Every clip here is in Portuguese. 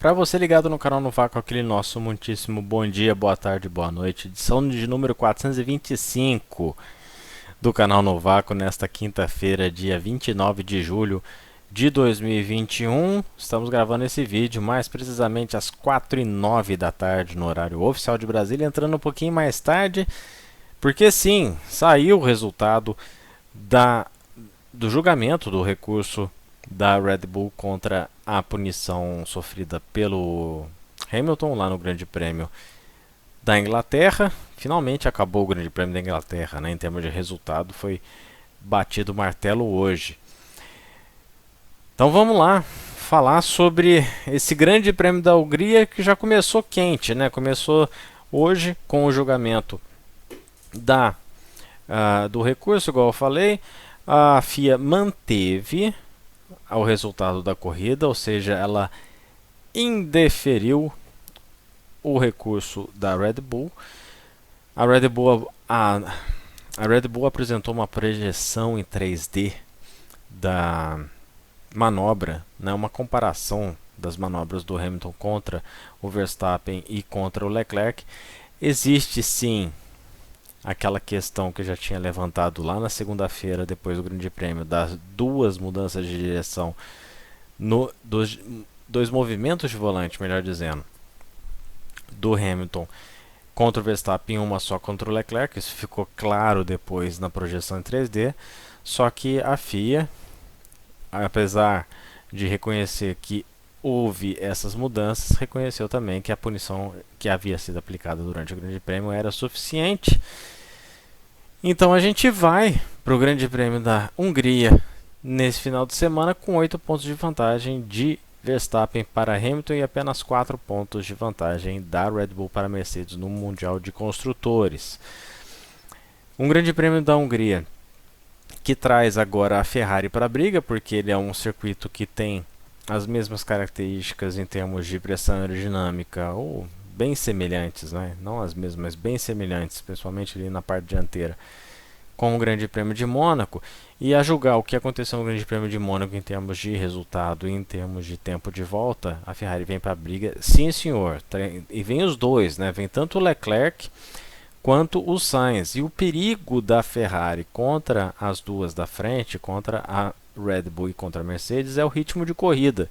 Para você ligado no canal no Vácuo, aquele nosso muitíssimo bom dia, boa tarde, boa noite. Edição de número 425 do canal no Vácuo nesta quinta-feira, dia 29 de julho de 2021. Estamos gravando esse vídeo mais precisamente às 4h09 da tarde no horário oficial de Brasília, entrando um pouquinho mais tarde, porque sim, saiu o resultado do julgamento do recurso da Red Bull contra a punição sofrida pelo Hamilton lá no Grande Prêmio da Inglaterra. Finalmente acabou o Grande Prêmio da Inglaterra, né? Em termos de resultado, foi batido o martelo hoje. Então vamos lá falar sobre esse Grande Prêmio da Hungria que já começou quente, né? Começou hoje com o julgamento do recurso, igual eu falei. A FIA manteve o resultado da corrida, ou seja, ela indeferiu o recurso da Red Bull. A Red Bull apresentou uma projeção em 3D da manobra, né, uma comparação das manobras do Hamilton contra o Verstappen e contra o Leclerc. Existe sim aquela questão que eu já tinha levantado lá na segunda-feira, depois do Grande Prêmio, das duas mudanças de direção, dos dois movimentos de volante, melhor dizendo, do Hamilton contra o Verstappen, uma só contra o Leclerc. Isso ficou claro depois na projeção em 3D, só que a FIA, apesar de reconhecer que houve essas mudanças, reconheceu também que a punição que havia sido aplicada durante o Grande Prêmio era suficiente. Então a gente vai para o Grande Prêmio da Hungria nesse final de semana com 8 pontos de vantagem de Verstappen para Hamilton e apenas 4 pontos de vantagem da Red Bull para Mercedes no Mundial de Construtores. Um Grande Prêmio da Hungria que traz agora a Ferrari para a briga, porque ele é um circuito que tem as mesmas características em termos de pressão aerodinâmica, ou bem semelhantes, né? Não as mesmas, mas bem semelhantes, principalmente ali na parte dianteira, com o Grande Prêmio de Mônaco. E a julgar o que aconteceu no Grande Prêmio de Mônaco em termos de resultado e em termos de tempo de volta, a Ferrari vem para a briga, sim senhor, e vem os dois, né? Vem tanto o Leclerc quanto o Sainz. E o perigo da Ferrari contra as duas da frente, contra a Red Bull e contra a Mercedes, é o ritmo de corrida.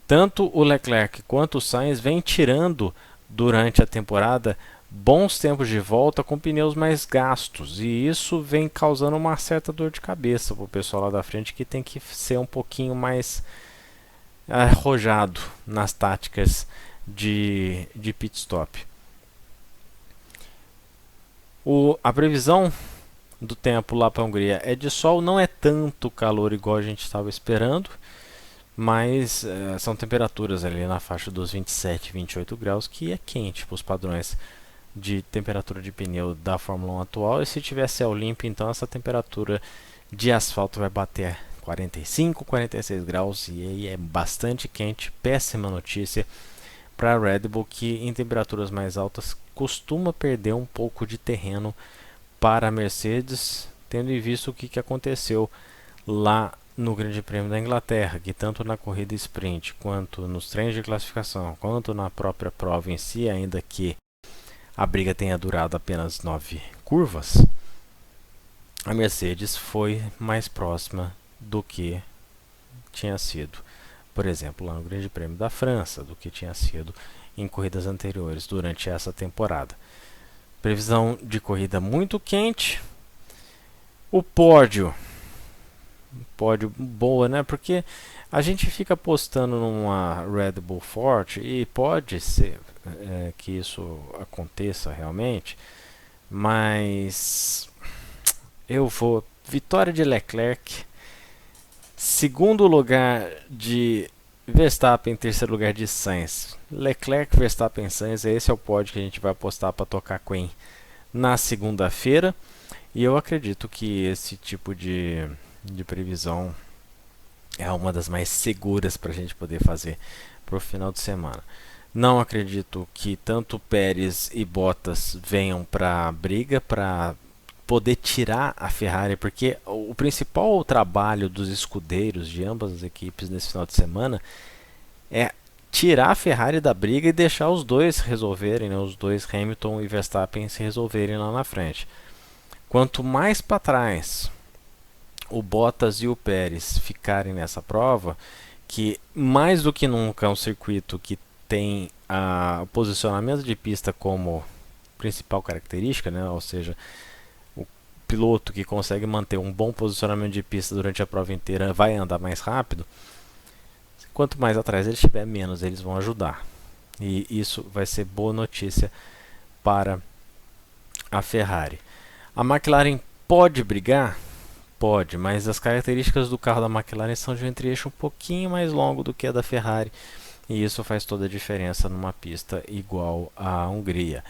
Tanto o Leclerc quanto o Sainz vêm tirando durante a temporada bons tempos de volta com pneus mais gastos, e isso vem causando uma certa dor de cabeça para o pessoal lá da frente, que tem que ser um pouquinho mais arrojado nas táticas de pit stop. A previsão do tempo lá para a Hungria é de sol, não é tanto calor igual a gente estava esperando, mas são temperaturas ali na faixa dos 27, 28 graus, que é quente para os padrões de temperatura de pneu da Fórmula 1 atual. E se tiver céu limpo, então essa temperatura de asfalto vai bater 45, 46 graus, e aí é bastante quente. Péssima notícia para a Red Bull, que em temperaturas mais altas costuma perder um pouco de terreno para a Mercedes, tendo em vista o que aconteceu lá no Grande Prêmio da Inglaterra, que tanto na corrida sprint, quanto nos treinos de classificação, quanto na própria prova em si, ainda que a briga tenha durado apenas 9 curvas, a Mercedes foi mais próxima do que tinha sido, por exemplo, lá no Grande Prêmio da França, do que tinha sido em corridas anteriores durante essa temporada. Previsão de corrida muito quente. O pódio boa, né? Porque a gente fica apostando numa Red Bull forte, e pode ser que isso aconteça realmente, mas eu vou vitória de Leclerc, segundo lugar de Verstappen, terceiro lugar de Sainz. Leclerc, Verstappen, Sainz, esse é o pódio que a gente vai apostar para tocar Queen na segunda-feira, e eu acredito que esse tipo de previsão é uma das mais seguras para a gente poder fazer para o final de semana. Não acredito que tanto Pérez e Bottas venham para a briga para poder tirar a Ferrari, porque o principal trabalho dos escudeiros de ambas as equipes nesse final de semana é tirar a Ferrari da briga e deixar os dois resolverem, né, os dois Hamilton e Verstappen se resolverem lá na frente. Quanto mais para trás o Bottas e o Pérez ficarem nessa prova, que mais do que nunca é um circuito que tem o posicionamento de pista como principal característica, né? Ou seja, o piloto que consegue manter um bom posicionamento de pista durante a prova inteira vai andar mais rápido. Quanto mais atrás ele estiver, menos eles vão ajudar. E isso vai ser boa notícia para a Ferrari. A McLaren pode brigar? Pode, mas as características do carro da McLaren são de um entre-eixo um pouquinho mais longo do que a da Ferrari, e isso faz toda a diferença numa pista igual à Hungria.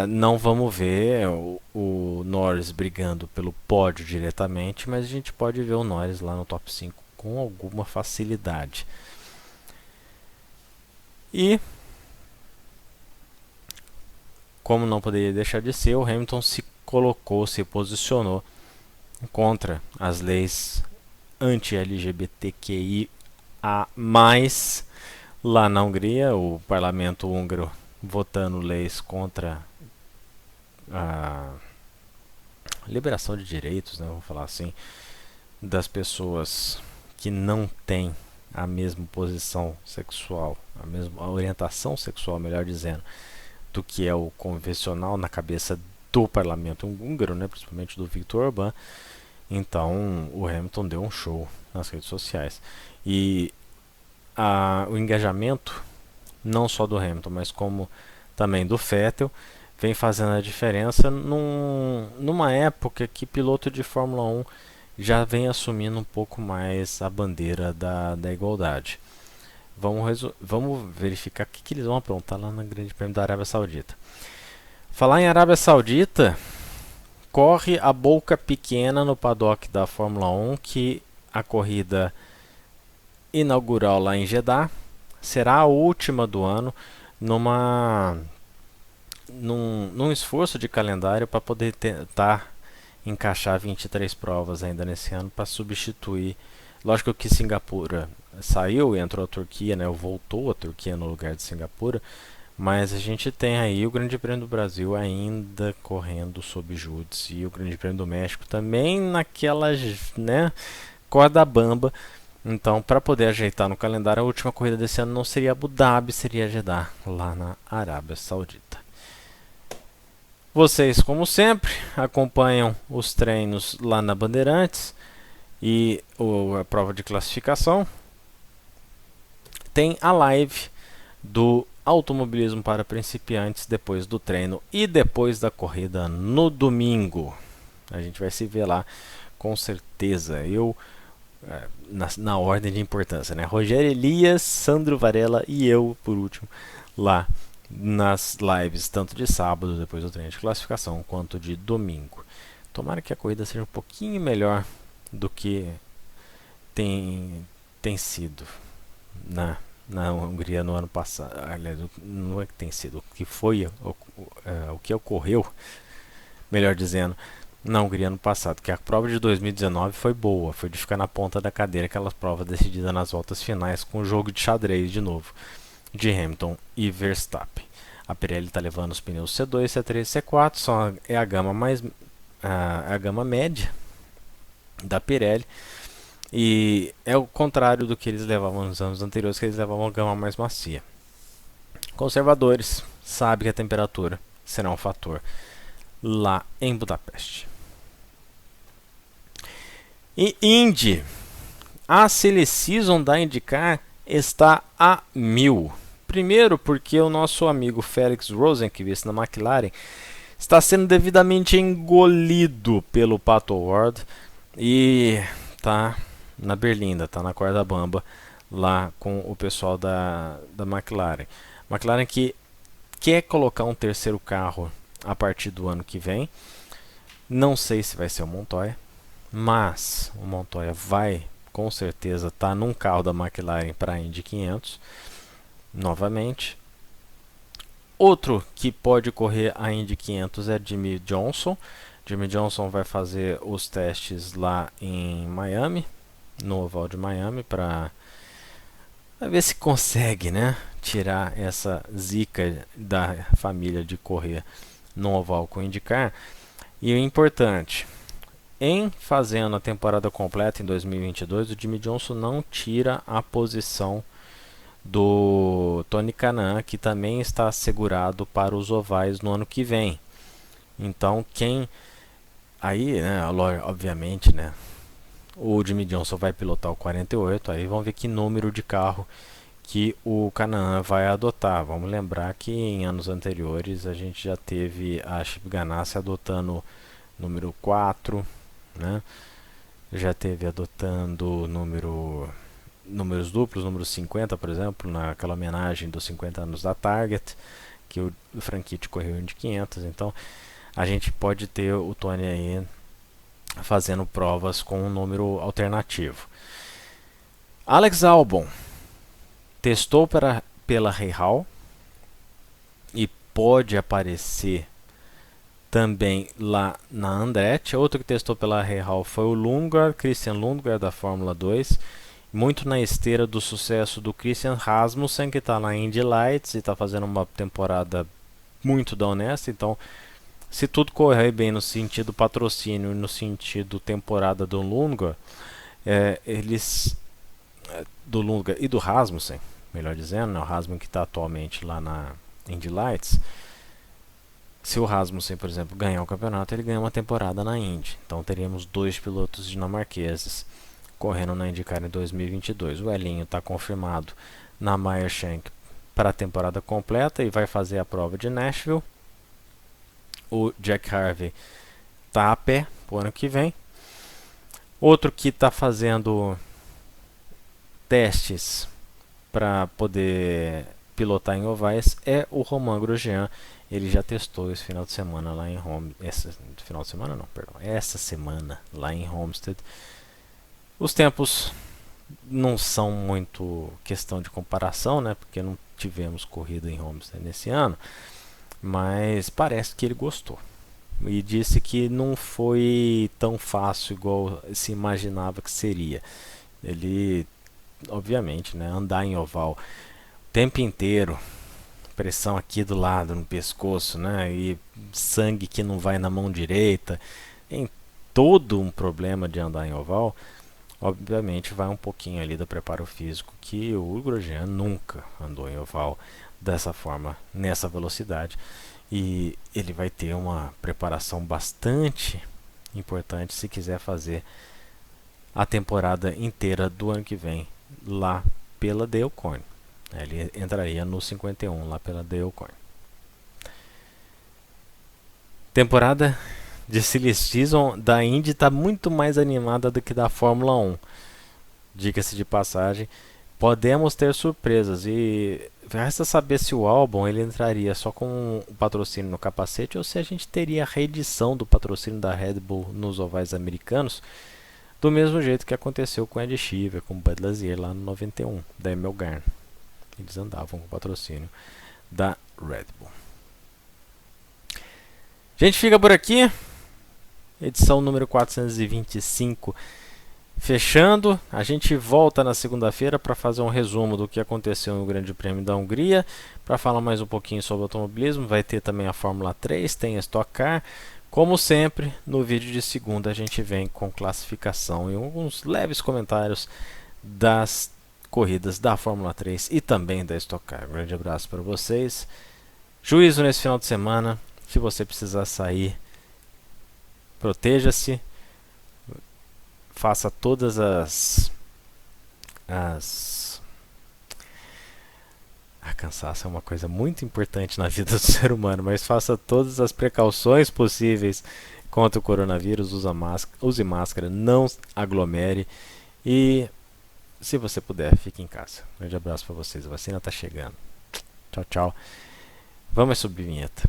Não vamos ver o Norris brigando pelo pódio diretamente, mas a gente pode ver o Norris lá no top 5 com alguma facilidade. E, como não poderia deixar de ser, o Hamilton se posicionou contra as leis anti-LGBTQIA+, lá na Hungria, o parlamento húngaro votando leis contra a liberação de direitos, né, vamos falar assim, das pessoas que não têm a mesma posição sexual, a mesma orientação sexual, melhor dizendo, do que é o convencional na cabeça do parlamento húngaro, né, principalmente do Viktor Orbán. Então o Hamilton deu um show nas redes sociais. E o engajamento, não só do Hamilton, mas como também do Vettel, vem fazendo a diferença numa época que piloto de Fórmula 1 já vem assumindo um pouco mais a bandeira da igualdade. Vamos verificar o que eles vão aprontar lá no Grande Prêmio da Arábia Saudita. Falar em Arábia Saudita, corre a boca pequena no paddock da Fórmula 1 que a corrida inaugural lá em Jeddah será a última do ano, num esforço de calendário para poder tentar encaixar 23 provas ainda nesse ano para substituir. Lógico que Singapura saiu e entrou a Turquia, né? Voltou a Turquia no lugar de Singapura, mas a gente tem aí o Grande Prêmio do Brasil ainda correndo sob júdice e o Grande Prêmio do México também naquela, né, corda bamba. Então, para poder ajeitar no calendário, a última corrida desse ano não seria Abu Dhabi, seria Jeddah, lá na Arábia Saudita. Vocês, como sempre, acompanham os treinos lá na Bandeirantes e a prova de classificação. Tem a live do automobilismo para principiantes depois do treino e depois da corrida no domingo. A gente vai se ver lá com certeza. Na ordem de importância, né? Rogério Elias, Sandro Varela e eu, por último, lá nas lives, tanto de sábado, depois do treino de classificação, quanto de domingo. Tomara que a corrida seja um pouquinho melhor do que tem sido na Hungria no ano passado. Aliás, não é que tem sido, o que foi, o que ocorreu, melhor dizendo, na Hungria no passado, que a prova de 2019 foi boa, foi de ficar na ponta da cadeira, aquelas provas decididas nas voltas finais, com o jogo de xadrez de novo, de Hamilton e Verstappen. A Pirelli está levando os pneus C2, C3 e C4, é a gama a gama média da Pirelli, e é o contrário do que eles levavam nos anos anteriores, que eles levavam a gama mais macia. Conservadores sabem que a temperatura será um fator lá em Budapeste. E Indy, a Silly Season da IndyCar está a 1000. Primeiro porque o nosso amigo Felix Rosenqvist na McLaren está sendo devidamente engolido pelo Pato O'Ward e está na berlinda, está na corda bamba lá com o pessoal da McLaren. McLaren que quer colocar um terceiro carro a partir do ano que vem. Não sei se vai ser o Montoya, mas o Montoya vai com certeza estar num carro da McLaren para a Indy 500 novamente. Outro que pode correr a Indy 500 é Jimmy Johnson. Jimmy Johnson vai fazer os testes lá em Miami, no oval de Miami, para Para ver se consegue, né, tirar essa zica da família de correr no oval com IndyCar. E o importante, em fazendo a temporada completa em 2022, o Jimmie Johnson não tira a posição do Tony Kanaan, que também está assegurado para os ovais no ano que vem. Então, quem aí, né, obviamente, né, o Jimmie Johnson vai pilotar o 48, aí vamos ver que número de carro que o Kanaan vai adotar. Vamos lembrar que em anos anteriores a gente já teve a Chip Ganassi adotando número 4, né? Já teve adotando números duplos, número 50, por exemplo, naquela homenagem dos 50 anos da Target, que o Franchitti correu de 500. Então, a gente pode ter o Tony aí fazendo provas com um número alternativo. Alex Albon testou pela Rahal e pode aparecer também lá na Andretti. Outro que testou pela Rahal foi o Lundgaard, Christian Lundgaard da Fórmula 2, muito na esteira do sucesso do Christian Rasmussen, que está na Indy Lights e está fazendo uma temporada muito da honesta. Então, se tudo correr bem no sentido patrocínio e no sentido temporada do Lundgaard, do Lundgaard e do Rasmussen, melhor dizendo, né, o Rasmussen que está atualmente lá na Indy Lights. Se o Rasmussen, por exemplo, ganhar o campeonato, ele ganha uma temporada na Indy. Então teríamos 2 pilotos dinamarqueses correndo na IndyCar em 2022. O Elinho está confirmado na Meyer Shank para a temporada completa e vai fazer a prova de Nashville. O Jack Harvey está a pé para o ano que vem. Outro que está fazendo testes para poder pilotar em ovais é o Romain Grosjean. Ele já testou esse final de semana lá em essa semana lá em Homestead. Os tempos não são muito questão de comparação, né? Porque não tivemos corrida em Homestead nesse ano, mas parece que ele gostou e disse que não foi tão fácil igual se imaginava que seria. Ele, obviamente, né, andar em oval o tempo inteiro, pressão aqui do lado no pescoço, né, e sangue que não vai na mão direita, tem todo um problema de andar em oval. Obviamente vai um pouquinho ali do preparo físico, que o Grosjean nunca andou em oval dessa forma, nessa velocidade, e ele vai ter uma preparação bastante importante se quiser fazer a temporada inteira do ano que vem lá pela Dale Coyne. Ele entraria no 51 lá pela Dale Coyne. Temporada de Silly Season da Indy está muito mais animada do que da Fórmula 1. Diga-se de passagem, podemos ter surpresas e resta saber se o Albon ele entraria só com o patrocínio no capacete ou se a gente teria a reedição do patrocínio da Red Bull nos ovais americanos, do mesmo jeito que aconteceu com Ed Sheever, com Bud Lazier lá no 91, da Emil Garn. Eles andavam com o patrocínio da Red Bull. A gente fica por aqui. Edição número 425 fechando. A gente volta na segunda-feira para fazer um resumo do que aconteceu no Grande Prêmio da Hungria, para falar mais um pouquinho sobre automobilismo. Vai ter também a Fórmula 3, tem a Stock Car. Como sempre, no vídeo de segunda a gente vem com classificação e alguns leves comentários das corridas da Fórmula 3 e também da Stock Car. Um grande abraço para vocês. Juízo nesse final de semana. Se você precisar sair, proteja-se. Faça todas cansaço é uma coisa muito importante na vida do ser humano, mas faça todas as precauções possíveis contra o coronavírus. Use máscara, não aglomere e, se você puder, fique em casa. Um grande abraço para vocês. A vacina está chegando. Tchau, tchau. Vamos subir vinheta.